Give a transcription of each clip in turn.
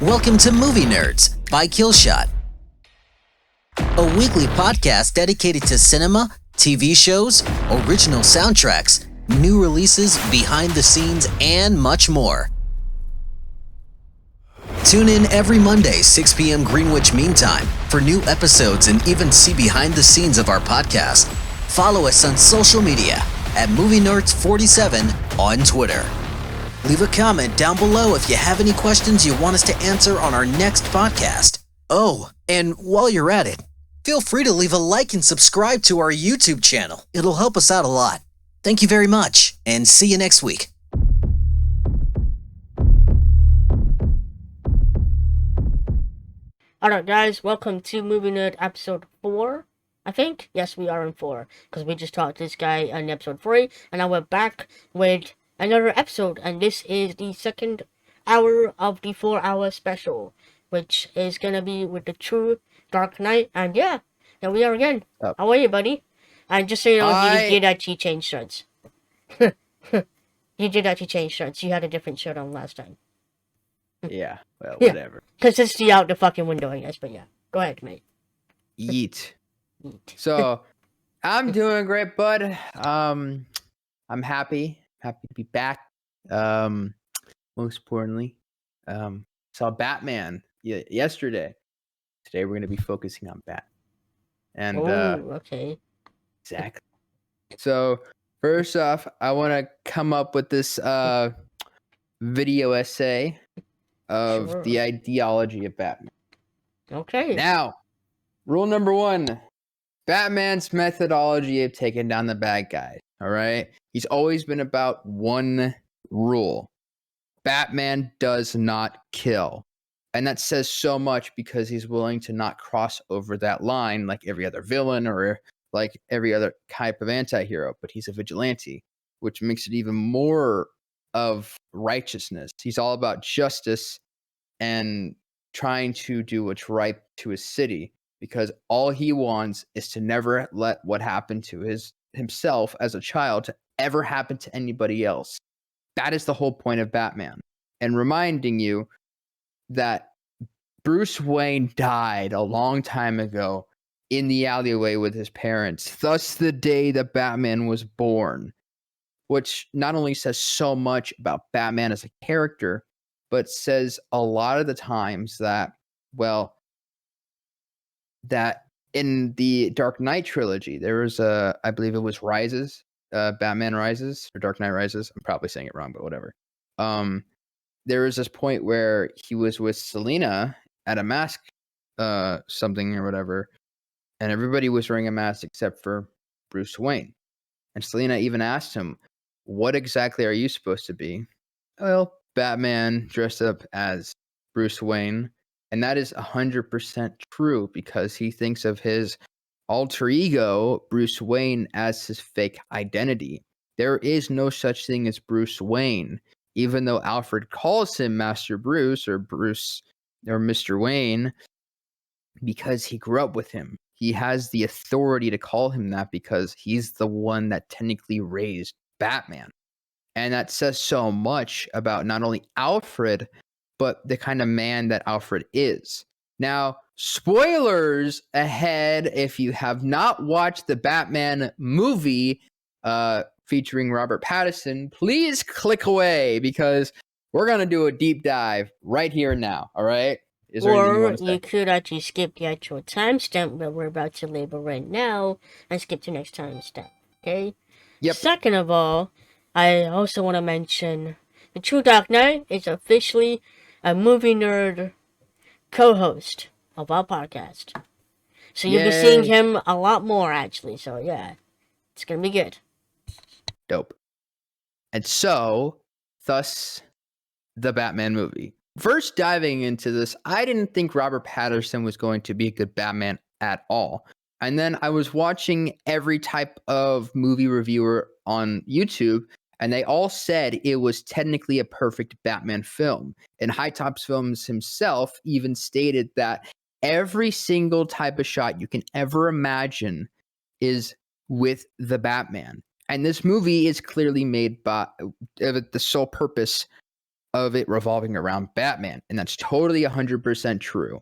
Welcome to Movie Nerds by Killshot, a weekly podcast dedicated to cinema, TV shows, original soundtracks, new releases, behind the scenes, and much more. Tune in every Monday, 6 p.m. Greenwich Mean Time, for new episodes and even see behind the scenes of our podcast. Follow us on social media at Movie Nerds 47 on Twitter. Leave a comment down below if you have any questions you want us to answer on our next podcast. Oh, and while you're at it, feel free to leave a like and subscribe to our YouTube channel. It'll help us out a lot. Thank you very much, and see you next week. Alright guys, welcome to Movie Nerd episode 4, I think? Yes, we are in 4, because we just talked to this guy in episode 3, and now we're back with another episode, and this is the second hour of the 4-hour special, which is gonna be with the True Dark Knight, and yeah, here we are again. How are you, buddy? And just so you know, he did actually change shirts. He did actually change shirts. You had a different shirt on last time. Yeah, well, whatever. Consistency out the fucking window, I guess, but yeah. Go ahead, mate. Yeet. So, I'm doing great, bud. I'm happy to be back. Most importantly, saw Batman yesterday. Today we're going to be focusing on Bat. And okay. Exactly. So, first off, I want to come up with this video essay of the ideology of Batman. Okay. Now, rule number 1, Batman's methodology of taking down the bad guys. All right. He's always been about one rule. Batman does not kill. And that says so much because he's willing to not cross over that line like every other villain or like every other type of anti-hero, but he's a vigilante, which makes it even more of righteousness. He's all about justice and trying to do what's right to his city, because all he wants is to never let what happened to himself as a child to ever happen to anybody else. That is the whole point of Batman. And reminding you that Bruce Wayne died a long time ago in the alleyway with his parents, thus the day that Batman was born, which not only says so much about Batman as a character, but says a lot of the times that, well, that in the Dark Knight trilogy, there was I believe it was Rises, Batman Rises, or Dark Knight Rises. I'm probably saying it wrong, but whatever. There was this point where he was with Selina at a mask, something or whatever, and everybody was wearing a mask except for Bruce Wayne. And Selina even asked him, "What exactly are you supposed to be?" Well, Batman dressed up as Bruce Wayne. And that is 100% true because he thinks of his alter ego, Bruce Wayne, as his fake identity. There is no such thing as Bruce Wayne, even though Alfred calls him Master Bruce or Mr. Wayne, because he grew up with him. He has the authority to call him that because he's the one that technically raised Batman. And that says so much about not only Alfred, but the kind of man that Alfred is. Now, spoilers ahead if you have not watched the Batman movie featuring Robert Pattinson, please click away because we're going to do a deep dive right here and now, all right? Or you could actually skip the actual timestamp that we're about to label right now and skip to next timestamp, okay? Yep. Second of all, I also want to mention the True Dark Knight is officially a Movie Nerd co-host of our podcast. So you'll be seeing him a lot more, actually. So yeah, it's going to be good. Dope. And so, thus, the Batman movie. First diving into this, I didn't think Robert Pattinson was going to be a good Batman at all. And then I was watching every type of movie reviewer on YouTube, and they all said it was technically a perfect Batman film. And High Tops Films himself even stated that every single type of shot you can ever imagine is with the Batman. And this movie is clearly made by the sole purpose of it revolving around Batman. And that's totally 100% true.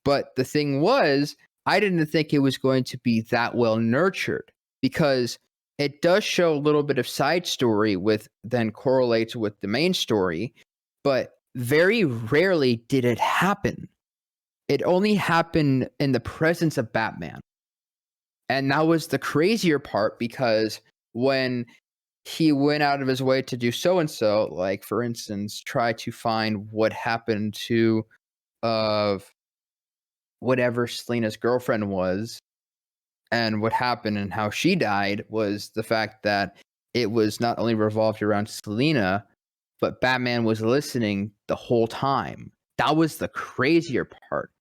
But the thing was, I didn't think it was going to be that well nurtured, because it does show a little bit of side story with then correlates with the main story, but very rarely did it happen. It only happened in the presence of Batman. And that was the crazier part, because when he went out of his way to do so and so, like for instance, try to find what happened to whatever Selina's girlfriend was, and what happened and how she died, was the fact that it was not only revolved around Selina, but Batman was listening the whole time. That was the crazier part.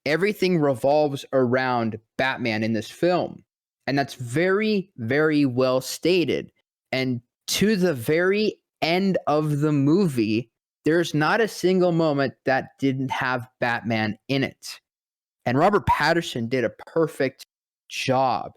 Everything revolves around Batman in this film. And that's very, very well stated. And to the very end of the movie, there's not a single moment that didn't have Batman in it. And Robert Pattinson did a perfect job.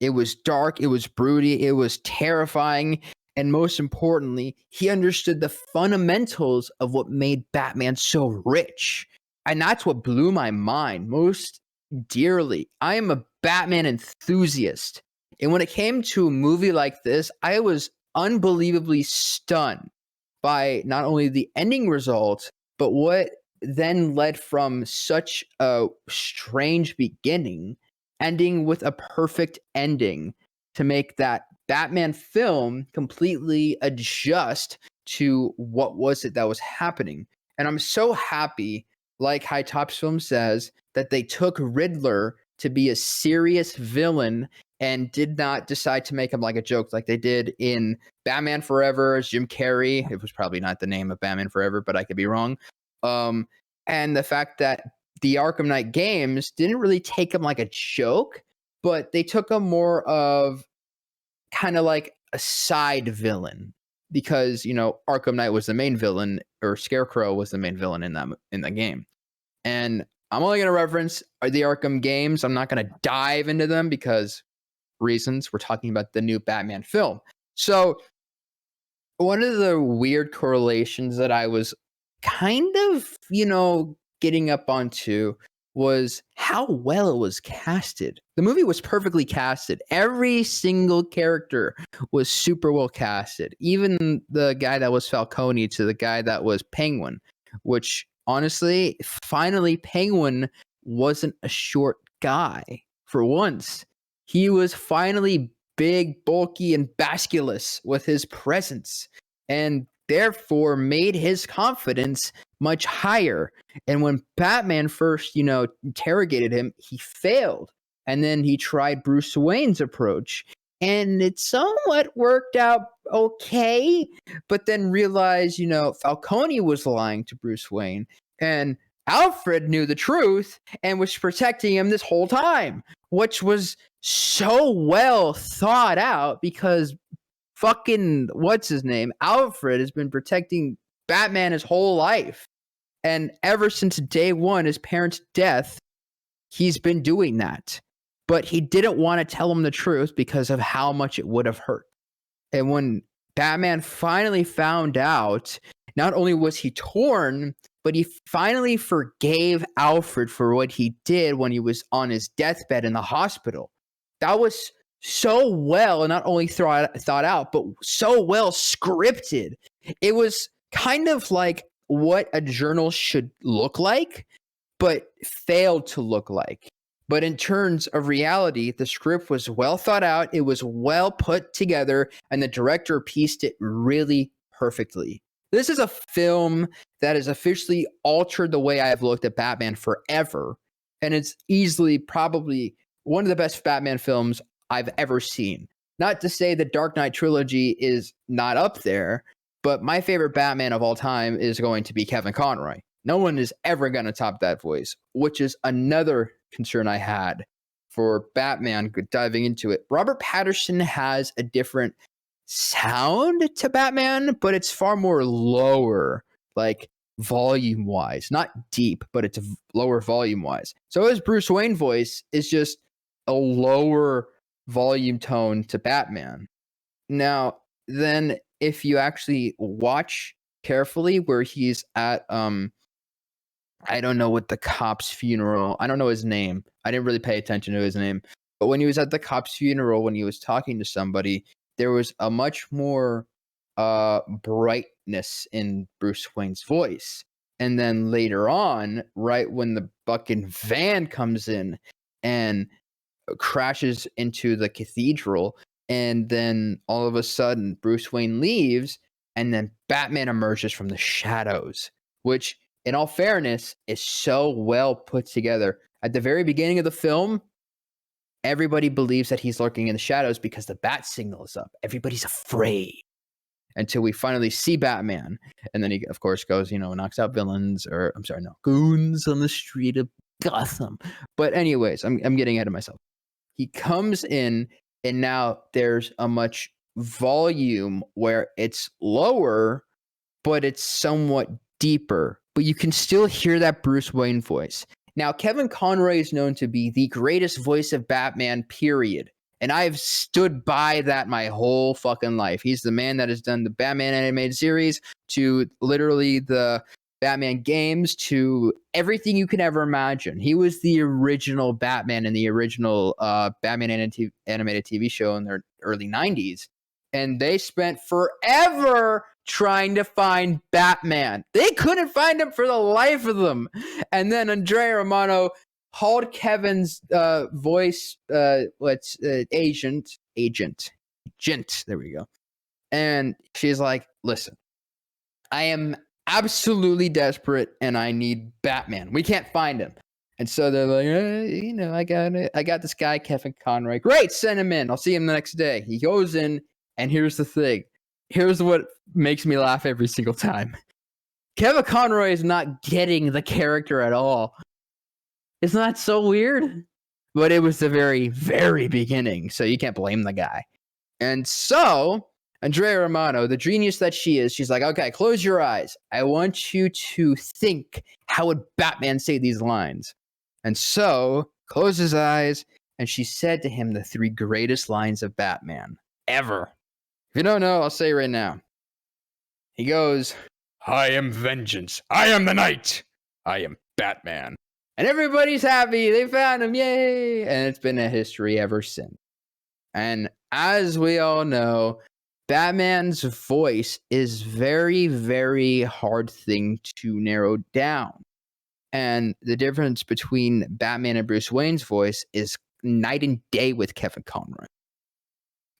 It was dark, it was broody, it was terrifying, and most importantly, he understood the fundamentals of what made Batman so rich. And that's what blew my mind most dearly. I am a Batman enthusiast. And when it came to a movie like this, I was unbelievably stunned by not only the ending result, but what then led from such a strange beginning, ending with a perfect ending to make that Batman film completely adjust to what was it that was happening. And I'm so happy, like High Tops Film says, that they took Riddler to be a serious villain and did not decide to make him like a joke like they did in Batman Forever as Jim Carrey. It was probably not the name of Batman Forever, but I could be wrong. And the fact that the Arkham Knight games didn't really take him like a joke, but they took him more of kind of like a side villain, because, you know, Arkham Knight was the main villain, or Scarecrow was the main villain in the game. And I'm only going to reference the Arkham games. I'm not going to dive into them because reasons. We're talking about the new Batman film. So one of the weird correlations that I was kind of, getting up onto was how well it was casted. The movie was perfectly casted. Every single character was super well casted. Even the guy that was Falcone to the guy that was Penguin, which honestly, finally Penguin wasn't a short guy for once. He was finally big, bulky, and basculous with his presence, and therefore made his confidence much higher. And when Batman first, interrogated him, he failed. And then he tried Bruce Wayne's approach, and it somewhat worked out okay, but then realized, Falcone was lying to Bruce Wayne, and Alfred knew the truth and was protecting him this whole time, which was so well thought out, because fucking what's his name, Alfred, has been protecting Batman his whole life, and ever since day one, his parents' death, he's been doing that. But he didn't want to tell him the truth because of how much it would have hurt. And when Batman finally found out, not only was he torn, but he finally forgave Alfred for what he did when he was on his deathbed in the hospital. That was so well, not only thought out, but so well scripted. It was kind of like what a journal should look like, but failed to look like. But in terms of reality, the script was well thought out, it was well put together, and the director pieced it really perfectly. This is a film that has officially altered the way I have looked at Batman forever, and it's easily probably one of the best Batman films I've ever seen. Not to say the Dark Knight trilogy is not up there, but my favorite Batman of all time is going to be Kevin Conroy. No one is ever going to top that voice, which is another concern I had for Batman diving into it. Robert Pattinson has a different sound to Batman, but it's far more lower, like volume wise, not deep, but it's lower volume wise. So his Bruce Wayne voice is just a lower volume tone to Batman. Now, then if you actually watch carefully, where he's at I don't know what the cop's funeral. I don't know his name. I didn't really pay attention to his name. But when he was at the cop's funeral, when he was talking to somebody, there was a much more brightness in Bruce Wayne's voice. And then later on, right when the fucking van comes in and crashes into the cathedral, and then all of a sudden Bruce Wayne leaves, and then Batman emerges from the shadows, which, in all fairness, is so well put together. At the very beginning of the film, everybody believes that he's lurking in the shadows because the bat signal is up. Everybody's afraid until we finally see Batman. And then he, of course, goes, knocks out villains, or I'm sorry, no, goons on the street of Gotham. But anyways, I'm getting ahead of myself. He comes in, and now there's a much volume where it's lower, but it's somewhat deeper. But you can still hear that Bruce Wayne voice. Now, Kevin Conroy is known to be the greatest voice of Batman, period. And I've stood by that my whole fucking life. He's the man that has done the Batman animated series to literally the Batman games to everything you can ever imagine. He was the original Batman in the original Batman animated TV show in the early 90s. And they spent forever trying to find Batman. They couldn't find him for the life of them. And then Andrea Romano called Kevin's voice, agent. There we go. And she's like, listen, I am absolutely desperate and I need Batman. We can't find him. And so they're like, I got it. I got this guy, Kevin Conroy. Great, send him in. I'll see him the next day. He goes in, and here's the thing. Here's what makes me laugh every single time. Kevin Conroy is not getting the character at all. Isn't that so weird? But it was the very, very beginning, so you can't blame the guy. And so, Andrea Romano, the genius that she is, she's like, okay, close your eyes. I want you to think, how would Batman say these lines? And so, closed his eyes, and she said to him the 3 greatest lines of Batman ever. If you don't know, I'll say it right now. He goes, I am vengeance. I am the night. I am Batman. And everybody's happy. They found him. Yay. And it's been a history ever since. And as we all know, Batman's voice is very, very hard thing to narrow down. And the difference between Batman and Bruce Wayne's voice is night and day with Kevin Conroy.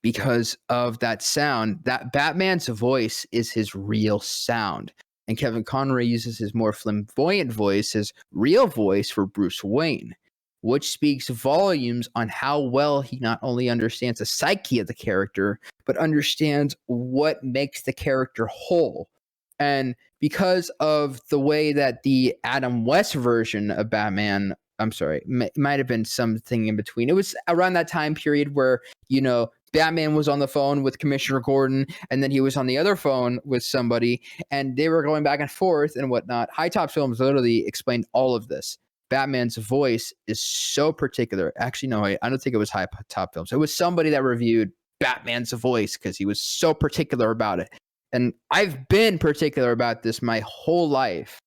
Because of that sound, that Batman's voice is his real sound. And Kevin Conroy uses his more flamboyant voice, his real voice, for Bruce Wayne, which speaks volumes on how well he not only understands the psyche of the character, but understands what makes the character whole. And because of the way that the Adam West version of Batman, might have been something in between. It was around that time period where, Batman was on the phone with Commissioner Gordon, and then he was on the other phone with somebody, and they were going back and forth and whatnot. High Top Films literally explained all of this. Batman's voice is so particular. Actually, no, I don't think it was High Top Films. It was somebody that reviewed Batman's voice because he was so particular about it. And I've been particular about this my whole life.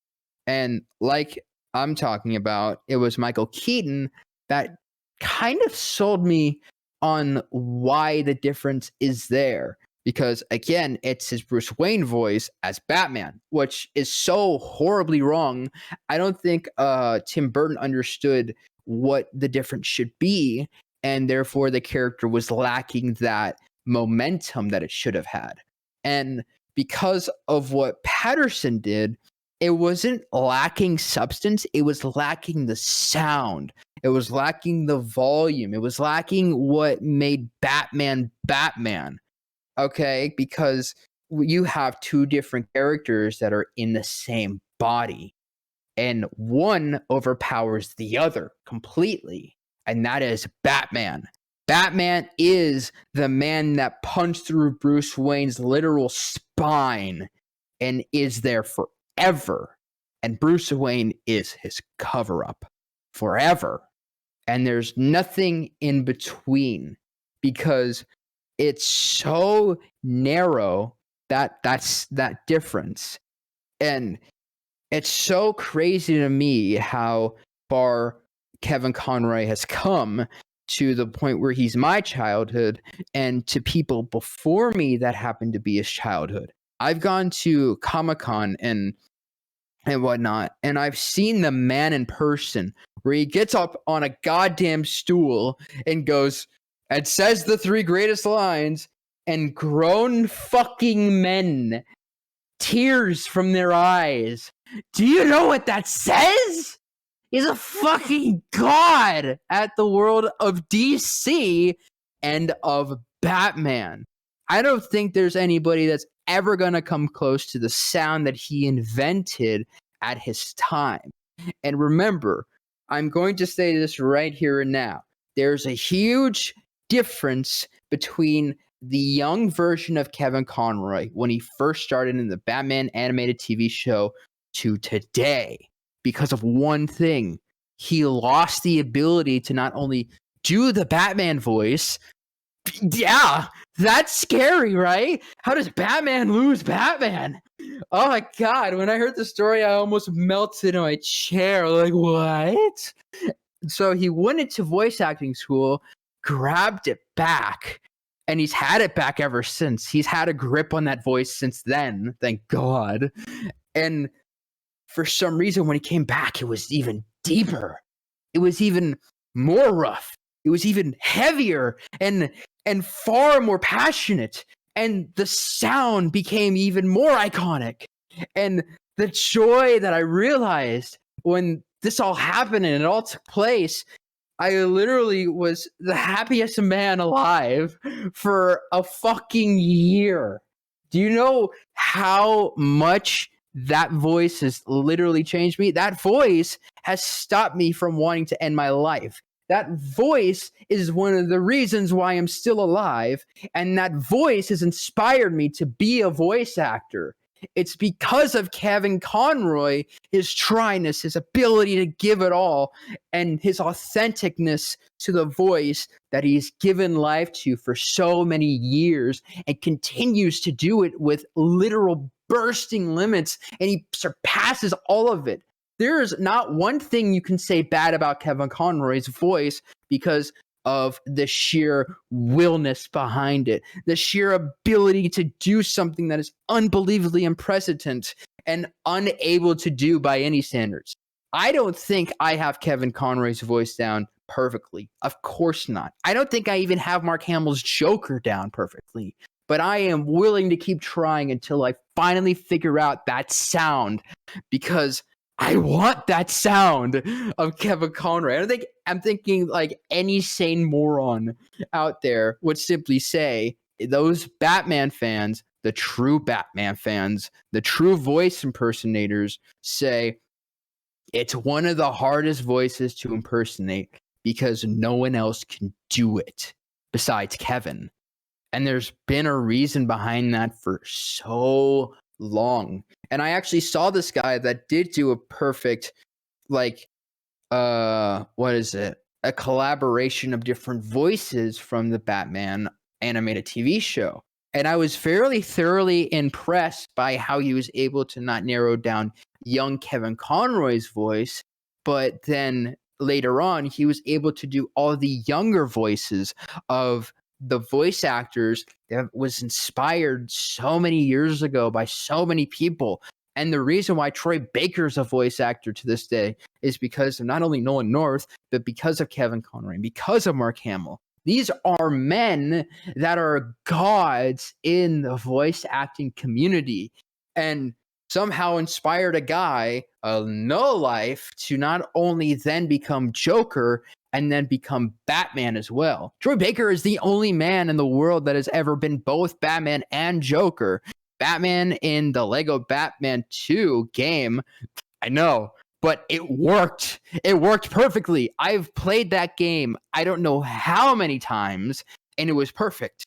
And like I'm talking about, it was Michael Keaton that kind of sold me on why the difference is there. Because again, it's his Bruce Wayne voice as Batman, which is so horribly wrong. I don't think Tim Burton understood what the difference should be, and therefore the character was lacking that momentum that it should have had. And because of what Patterson did, it wasn't lacking substance, it was lacking the sound. It was lacking the volume. It was lacking what made Batman Batman. Okay, because you have 2 different characters that are in the same body, and one overpowers the other completely, and that is Batman. Batman is the man that punched through Bruce Wayne's literal spine and is there forever. And Bruce Wayne is his cover-up forever. And there's nothing in between because it's so narrow that's that difference. And it's so crazy to me how far Kevin Conroy has come, to the point where he's my childhood, and to people before me that happened to be his childhood. I've gone to Comic-Con and whatnot, and I've seen the man in person, where he gets up on a goddamn stool and goes and says the three greatest lines, and grown fucking men, tears from their eyes. Do you know what that says? He's a fucking god at the world of DC and of Batman. I don't think there's anybody that's ever going to come close to the sound that he invented at his time. And remember, I'm going to say this right here and now. There's a huge difference between the young version of Kevin Conroy when he first started in the Batman animated TV show to today. Because of one thing, he lost the ability to not only do the Batman voice. Yeah, that's scary, right? How does Batman lose Batman? Oh my god, when I heard the story, I almost melted in my chair. Like, what? So he went into voice acting school, grabbed it back, and he's had it back ever since. He's had a grip on that voice since then, thank God. And for some reason, when he came back, it was even deeper. It was even more rough. It was even heavier and far more passionate. And the sound became even more iconic. And the joy that I realized when this all happened and it all took place, I literally was the happiest man alive for a fucking year. Do you know how much that voice has literally changed me? That voice has stopped me from wanting to end my life. That voice is one of the reasons why I'm still alive, and that voice has inspired me to be a voice actor. It's because of Kevin Conroy, his tryness, his ability to give it all, and his authenticness to the voice that he's given life to for so many years and continues to do it with literal bursting limits, and he surpasses all of it. There's not one thing you can say bad about Kevin Conroy's voice because of the sheer willness behind it, the sheer ability to do something that is unbelievably unprecedented and unable to do by any standards. I don't think I have Kevin Conroy's voice down perfectly. Of course not. I don't think I even have Mark Hamill's Joker down perfectly. But I am willing to keep trying until I finally figure out that sound, because I want that sound of Kevin Conroy. I'm thinking like any sane moron out there would simply say, those Batman fans, the true Batman fans, the true voice impersonators say it's one of the hardest voices to impersonate because no one else can do it besides Kevin. And there's been a reason behind that for so long. And I actually saw this guy that did do a perfect, like, what is it? A collaboration of different voices from the Batman animated TV show. And I was fairly thoroughly impressed by how he was able to not narrow down young Kevin Conroy's voice, but then later on, he was able to do all the younger voices of the voice actors that was inspired so many years ago by so many people. And the reason why Troy Baker's a voice actor to this day is because of not only Nolan North, but because of Kevin Conroy and because of Mark Hamill. These are men that are gods in the voice acting community and somehow inspired a guy, a no life, to not only then become Joker and then become Batman as well. Troy Baker is the only man in the world that has ever been both Batman and Joker. Batman in the Lego Batman 2 game, I know, but it worked. It worked perfectly. I've played that game I don't know how many times, and it was perfect.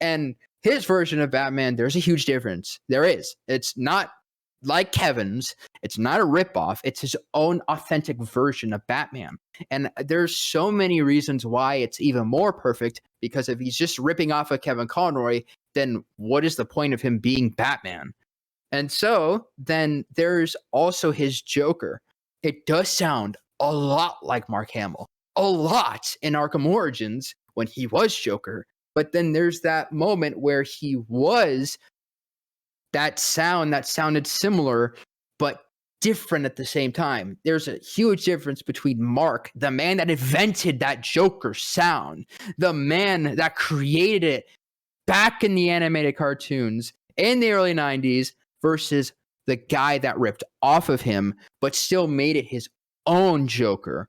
And his version of Batman, there's a huge difference. There is. It's not like Kevin's. It's not a ripoff. It's his own authentic version of Batman. And there's so many reasons why it's even more perfect, because if he's just ripping off of Kevin Conroy, then what is the point of him being Batman? And so then there's also his Joker. It does sound a lot like Mark Hamill, a lot in Arkham Origins when he was Joker. But then there's that moment where he was that sound that sounded similar, but different at the same time. There's a huge difference between Mark, the man that invented that Joker sound, the man that created it back in the animated cartoons in the early 90s, versus the guy that ripped off of him, but still made it his own Joker.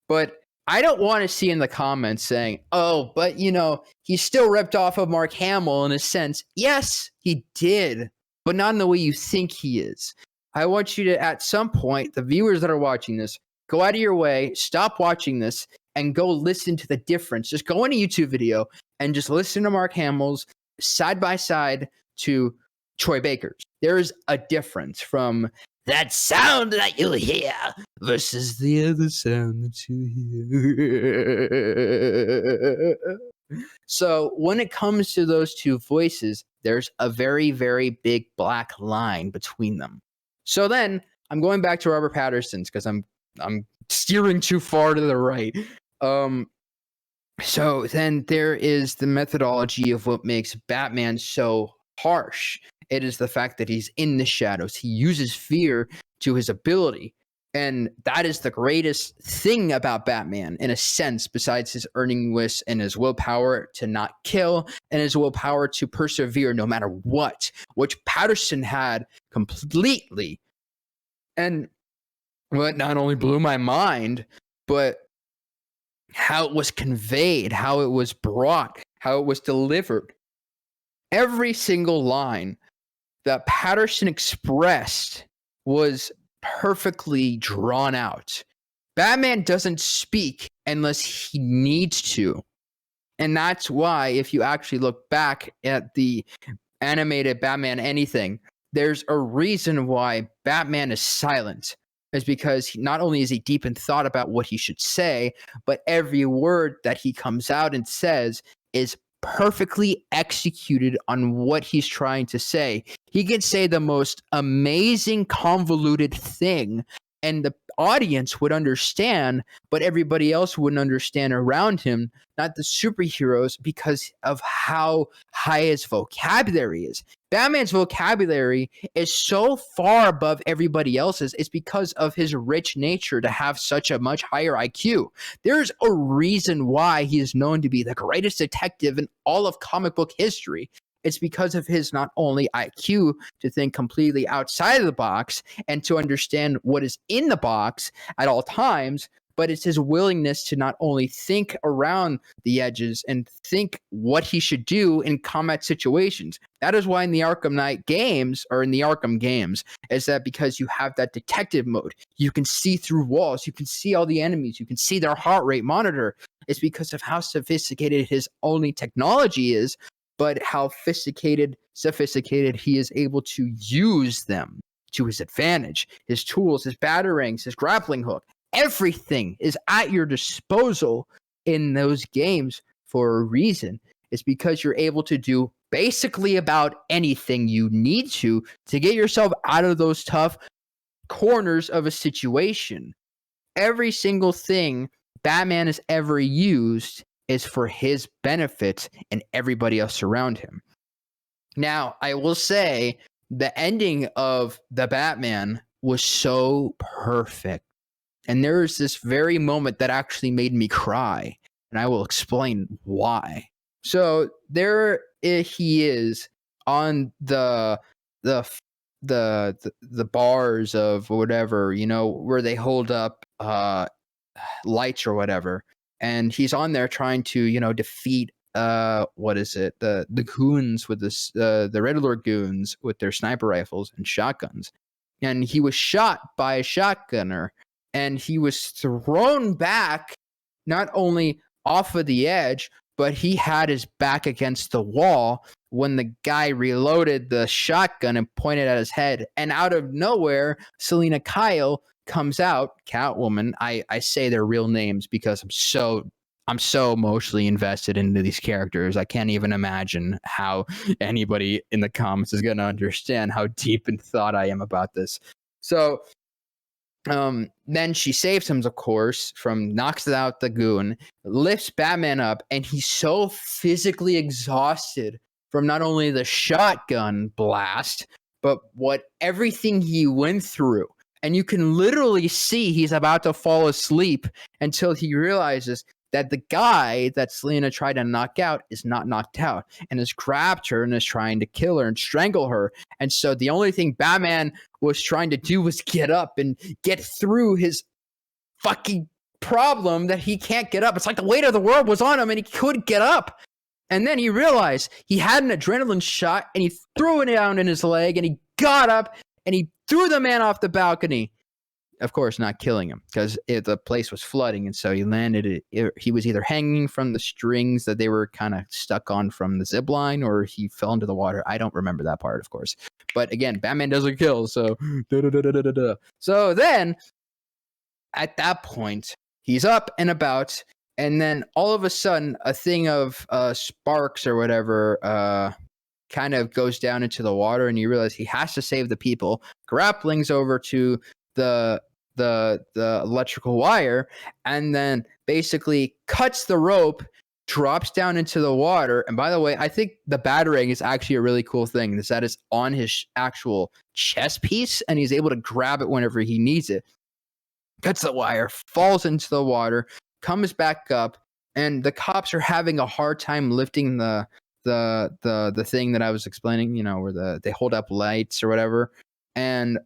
But I don't want to see in the comments saying, oh, but he still ripped off of Mark Hamill in a sense. Yes, he did, but not in the way you think he is. I want you to, at some point, the viewers that are watching this, go out of your way, stop watching this, and go listen to the difference. Just go in a YouTube video and just listen to Mark Hamill's side by side to Troy Baker's. There is a difference from that sound that you hear versus the other sound that you hear. So when it comes to those two voices, there's a very, very big black line between them. So then I'm going back to Robert Pattinson's because I'm steering too far to the right. So then there is the methodology of what makes Batman so harsh. It is the fact that he's in the shadows. He uses fear to his ability. And that is the greatest thing about Batman, in a sense, besides his earning wish and his willpower to not kill and his willpower to persevere no matter what, which Pattinson had completely. And what not only blew my mind, but how it was conveyed, how it was brought, how it was delivered. Every single line that Patterson expressed was perfectly drawn out. Batman doesn't speak unless he needs to. And that's why, if you actually look back at the animated Batman anything, there's a reason why Batman is silent. Is because not only is he deep in thought about what he should say, but every word that he comes out and says is perfectly executed on what he's trying to say. He can say the most amazing, convoluted thing, and the audience would understand, but everybody else wouldn't understand around him, not the superheroes, because of how high his vocabulary is. Batman's vocabulary is so far above everybody else's. It's because of his rich nature to have such a much higher IQ. There's a reason why he is known to be the greatest detective in all of comic book history. It's because of his not only IQ to think completely outside of the box and to understand what is in the box at all times, but it's his willingness to not only think around the edges and think what he should do in combat situations. That is why in the Arkham Knight games, or in the Arkham games, is that because you have that detective mode. You can see through walls. You can see all the enemies. You can see their heart rate monitor. It's because of how sophisticated his only technology is, but how sophisticated he is able to use them to his advantage. His tools, his batarangs, his grappling hook, everything is at your disposal in those games for a reason. It's because you're able to do basically about anything you need to get yourself out of those tough corners of a situation. Every single thing Batman has ever used is for his benefit and everybody else around him. Now, I will say the ending of the Batman was so perfect. And there is this very moment that actually made me cry, and I will explain why. So there he is on the bars of whatever, where they hold up lights or whatever, and he's on there trying to defeat the goons with the Riddler goons with their sniper rifles and shotguns, and he was shot by a shotgunner. And he was thrown back, not only off of the edge, but he had his back against the wall when the guy reloaded the shotgun and pointed at his head. And out of nowhere, Selina Kyle comes out, Catwoman. I say their real names because I'm so emotionally invested into these characters. I can't even imagine how anybody in the comments is going to understand how deep in thought I am about this. So then she saves him, of course, knocks out the goon, lifts Batman up, and he's so physically exhausted from not only the shotgun blast, but everything he went through. And you can literally see he's about to fall asleep until he realizes that the guy that Selena tried to knock out is not knocked out and has grabbed her and is trying to kill her and strangle her. And so the only thing Batman was trying to do was get up and get through his fucking problem that he can't get up. It's like the weight of the world was on him and he couldn't get up. And then he realized he had an adrenaline shot and he threw it down in his leg and he got up and he threw the man off the balcony. Of course, not killing him because the place was flooding. And so he landed, he was either hanging from the strings that they were kind of stuck on from the zip line or he fell into the water. I don't remember that part, of course. But again, Batman doesn't kill. So, So then at that point, he's up and about. And then all of a sudden, a thing of sparks or whatever kind of goes down into the water, and you realize he has to save the people. Grappling's over to the electrical wire, and then basically cuts the rope, drops down into the water. And by the way, I think the batarang is actually a really cool thing. Is that it's on his actual chest piece, and he's able to grab it whenever he needs it. Cuts the wire, falls into the water, comes back up, and the cops are having a hard time lifting the thing that I was explaining, where they hold up lights or whatever. And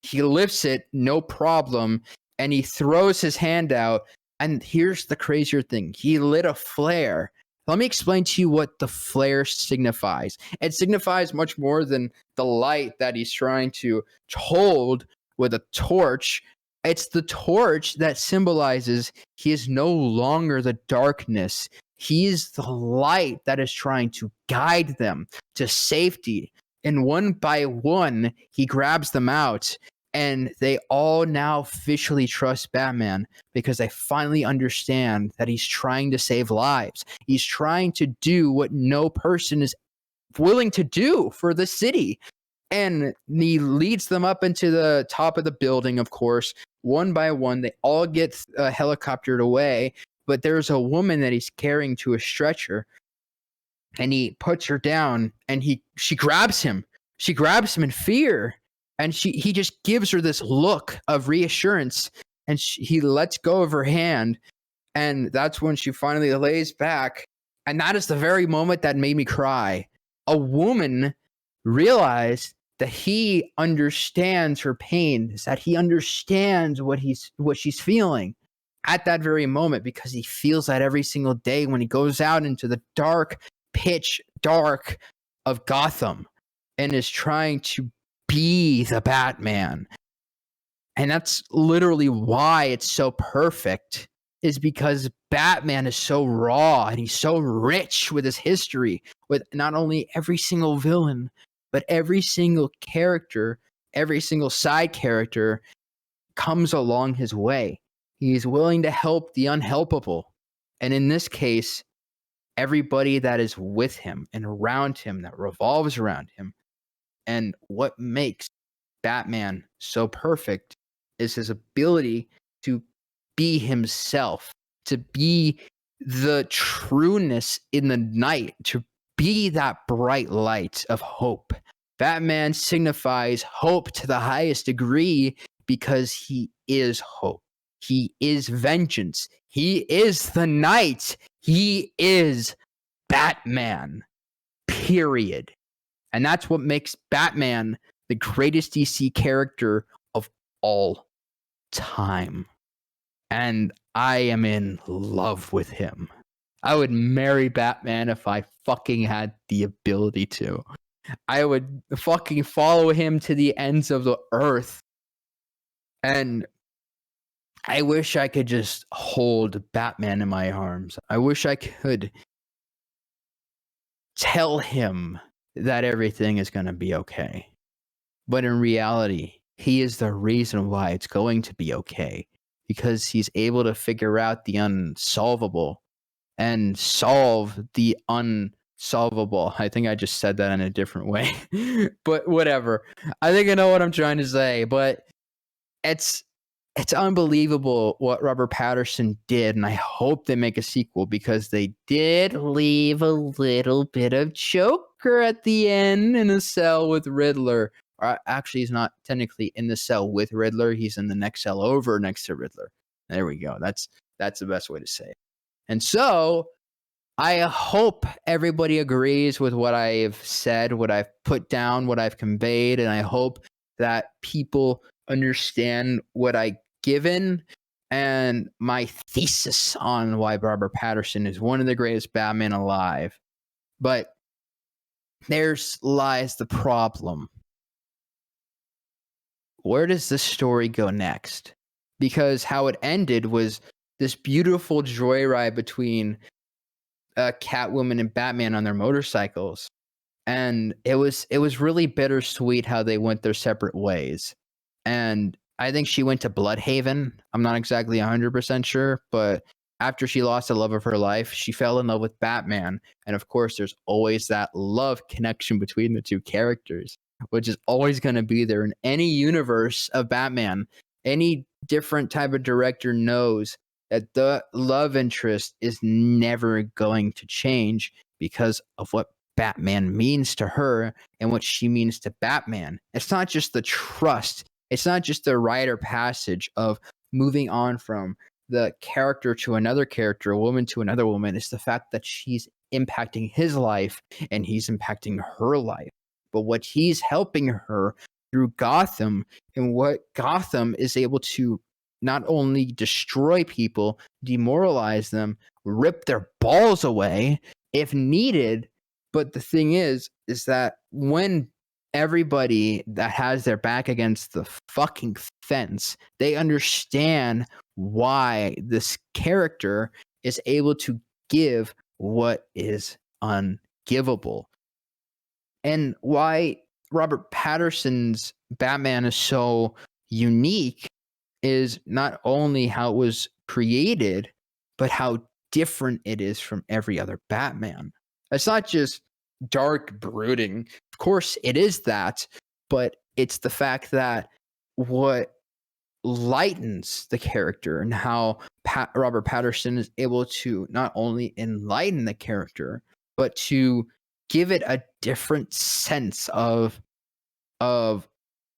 he lifts it, no problem, and he throws his hand out. And here's the crazier thing. He lit a flare. Let me explain to you what the flare signifies. It signifies much more than the light that he's trying to hold with a torch. It's the torch that symbolizes he is no longer the darkness. He is the light that is trying to guide them to safety. And one by one, he grabs them out. And they all now officially trust Batman because they finally understand that he's trying to save lives. He's trying to do what no person is willing to do for the city. And he leads them up into the top of the building, of course. One by one, they all get helicoptered away. But there's a woman that he's carrying to a stretcher. And he puts her down and she grabs him. She grabs him in fear. And he just gives her this look of reassurance, and he lets go of her hand, and that's when she finally lays back. And that is the very moment that made me cry. A woman realized that he understands her pain, that he understands what she's feeling at that very moment, because he feels that every single day when he goes out into the dark, pitch dark of Gotham and is trying to be the Batman. And that's literally why it's so perfect, is because Batman is so raw and he's so rich with his history, with not only every single villain, but every single character, every single side character comes along his way. He's willing to help the unhelpable. And in this case, everybody that is with him and around him, that revolves around him. And what makes Batman so perfect is his ability to be himself, to be the trueness in the night, to be that bright light of hope. Batman signifies hope to the highest degree because he is hope. He is vengeance. He is the night. He is Batman. Period. And that's what makes Batman the greatest DC character of all time. And I am in love with him. I would marry Batman if I fucking had the ability to. I would fucking follow him to the ends of the earth. And I wish I could just hold Batman in my arms. I wish I could tell him that everything is going to be okay. But in reality, he is the reason why it's going to be okay. because he's able to figure out the unsolvable and solve the unsolvable. I think I just said that in a different way, but whatever. I think I know what I'm trying to say, but it's unbelievable what Robert Pattinson did, and I hope they make a sequel because they did leave a little bit of Joker at the end in a cell with Riddler. Or actually, he's not technically in the cell with Riddler. He's in the next cell over next to Riddler. There we go. That's the best way to say it. And so I hope everybody agrees with what I've said, what I've put down, what I've conveyed, and I hope that people understand what I given and my thesis on why Robert Pattinson is one of the greatest Batman alive. But there's lies the problem. Where does this story go next? Because how it ended was this beautiful joyride between Catwoman and Batman on their motorcycles. And it was really bittersweet how they went their separate ways. And I think she went to Bloodhaven. I'm not exactly 100% sure, but after she lost the love of her life, she fell in love with Batman. And of course, there's always that love connection between the two characters, which is always going to be there in any universe of Batman. Any different type of director knows that the love interest is never going to change because of what Batman means to her and what she means to Batman. It's not just the trust. It's not just the rite or passage of moving on from the character to another character, a woman to another woman. It's the fact that she's impacting his life and he's impacting her life. But what he's helping her through Gotham and what Gotham is able to not only destroy people, demoralize them, rip their balls away if needed. But the thing is that when everybody that has their back against the fucking fence, they understand why this character is able to give what is ungivable. And why Robert Pattinson's Batman is so unique is not only how it was created, but how different it is from every other Batman. It's not just dark brooding. Of course, it is that, but it's the fact that what lightens the character and how Robert Pattinson is able to not only enlighten the character, but to give it a different sense of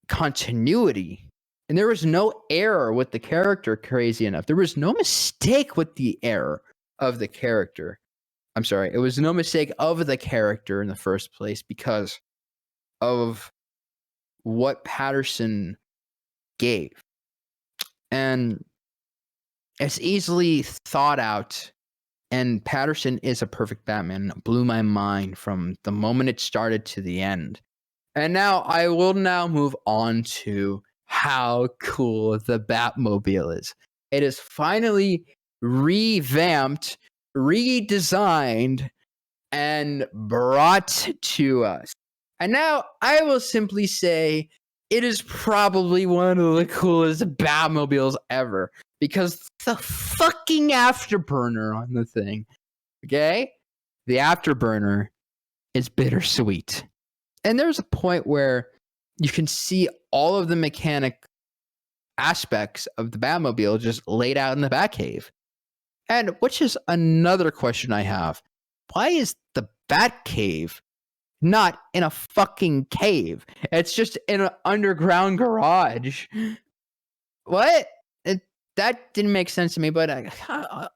continuity. And there was no error with the character, crazy enough. There was no mistake with the error of the character. I'm sorry, it was no mistake of the character in the first place because of what Pattinson gave. And it's easily thought out, and Pattinson is a perfect Batman. It blew my mind from the moment it started to the end. And now I will move on to how cool the Batmobile is. It is finally revamped, redesigned, and brought to us. And now I will simply say it is probably one of the coolest Batmobiles ever because the fucking afterburner on the thing, okay? The afterburner is bittersweet. And there's a point where you can see all of the mechanic aspects of the Batmobile just laid out in the Batcave. And which is another question I have. Why is the Batcave not in a fucking cave? It's just in an underground garage. What? That didn't make sense to me, but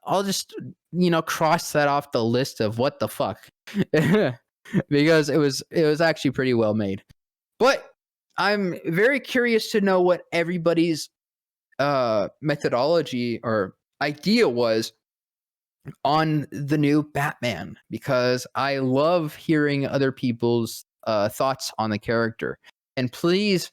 I'll just, cross that off the list of what the fuck. Because it was actually pretty well made. But I'm very curious to know what everybody's methodology or idea was on the new Batman, because I love hearing other people's thoughts on the character. And please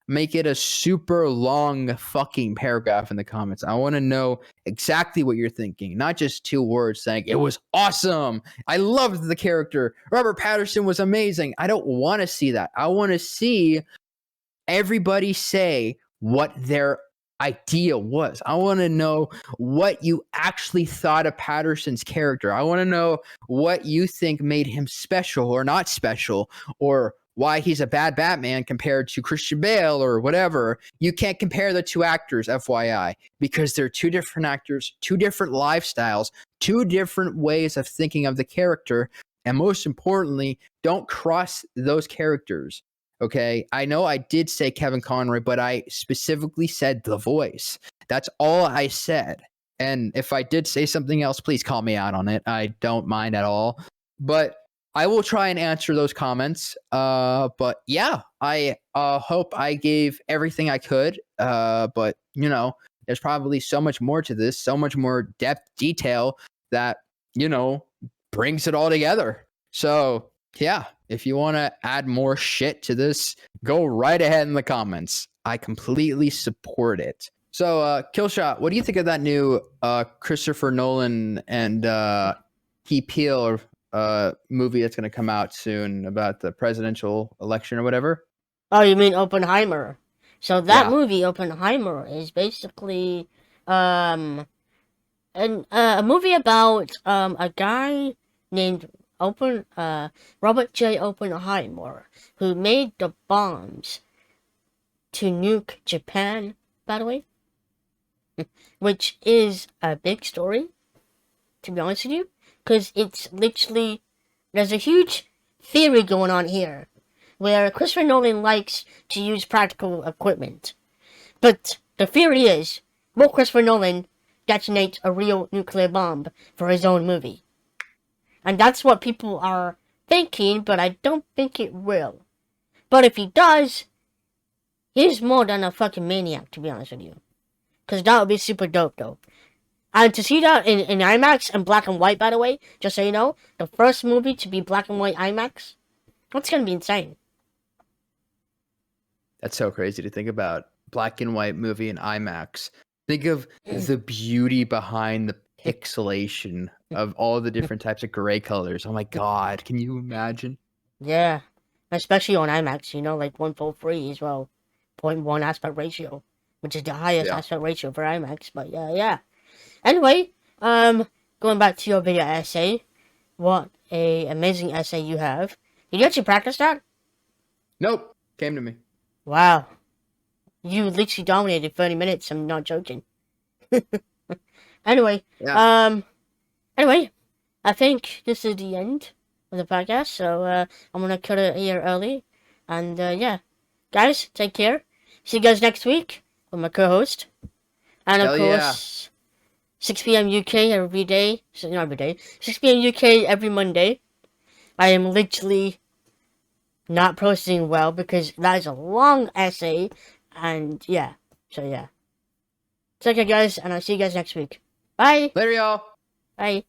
make it a super long fucking paragraph in the comments. I want to know exactly what you're thinking, not just 2 words saying it was awesome, I loved the character, Robert Pattinson was amazing. I don't want to see that. I want to see everybody say what their idea was. I want to know what you actually thought of Patterson's character. I want to know what you think made him special or not special, or why he's a bad Batman compared to Christian Bale or whatever. You can't compare the two actors, FYI, because they're two different actors, two different lifestyles, two different ways of thinking of the character. And most importantly, don't cross those characters. Okay, I know I did say Kevin Conroy, but I specifically said the voice. That's all I said. And if I did say something else, please call me out on it. I don't mind at all. But I will try and answer those comments. But yeah, I hope I gave everything I could. But you know, there's probably so much more to this, so much more depth, detail that, you know, brings it all together. So yeah, if you want to add more shit to this, go right ahead in the comments. I completely support it. So, Killshot, what do you think of that new Christopher Nolan and Key Peele movie that's going to come out soon about the presidential election or whatever? Oh, you mean Oppenheimer? So that movie, Oppenheimer, is basically a movie about a guy named Robert J. Oppenheimer, who made the bombs to nuke Japan, by the way, which is a big story, to be honest with you, because it's literally, there's a huge theory going on here, where Christopher Nolan likes to use practical equipment, but the theory is, will Christopher Nolan detonate a real nuclear bomb for his own movie? And that's what people are thinking, but I don't think it will. But if he does, he's more than a fucking maniac, to be honest with you. Because that would be super dope, though. And to see that in IMAX and black and white, by the way, just so you know, the first movie to be black and white IMAX, that's going to be insane. That's so crazy to think about. Black and white movie in IMAX. Think of the beauty behind the pixelation of all the different types of gray colors. Oh my god, can you imagine? Yeah, especially on IMAX, you know, like 1:3 as well. 0.1 aspect ratio, which is the highest aspect ratio for IMAX, but yeah. Anyway, going back to your video essay, what a amazing essay you have. Did you actually practice that? Nope, came to me. Wow. You literally dominated 30 minutes, I'm not joking. Anyway, anyway, I think this is the end of the podcast, so I'm gonna cut it here early. And yeah, guys, take care. See you guys next week with my co-host. And of course, 6 p.m. UK every day. So not every day. 6 p.m. UK every Monday. I am literally not processing well because that is a long essay. And yeah, so yeah. Take care, guys, and I'll see you guys next week. Bye. Later, y'all. Bye.